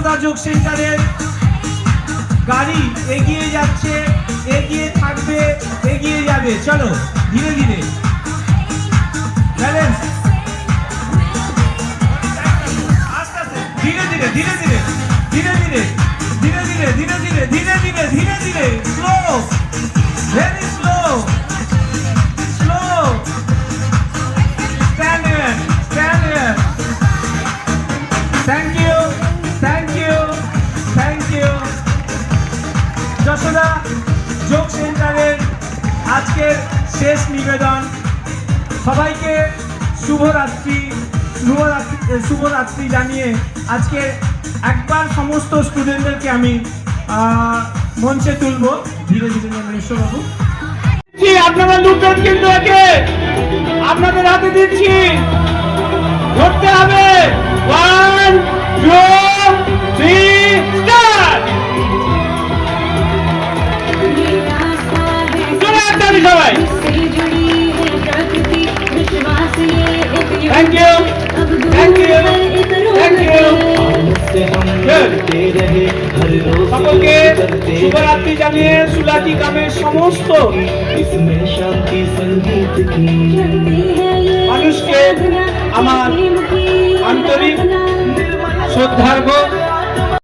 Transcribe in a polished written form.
যশোদা যোগ সেন্টারের গাড়ি এগিয়ে যাচ্ছে, এগিয়ে থাকবে, এগিয়ে যাবে। চলো ধীরে ধীরে ব্যালেন্স, ধীরে ধীরে ধীরে ধীরে ধীরে ধীরে ধীরে ধীরে ধীরে ধীরে ধীরে ধীরে ধীরে ধীরে slow, very slow, slow. Stand here, stand here. Thank you, thank you, thank you. Yashoda Yog সেন্টারের আজকের শেষ নিবেদন। সবাইকে শুভরাত্রি, শুভরাত্রি জানিয়ে আজকে একবার সমস্ত স্টুডেন্টদেরকে আমি মঞ্চে তুলব। ধীরে ধীরে বাবু, আপনারা লুটবেন কিন্তু একে, আপনাদের হাতে দিচ্ছি, ধরতে হবে। 1 2 3 স্টার্ট। সবাই thank you, thank you, thank you. সকলকে শুভরাত্রি জানিয়ে সুলাকি গ্রামের সমস্ত মানুষকে আমার আন্তরিক শ্রদ্ধার্ঘ্য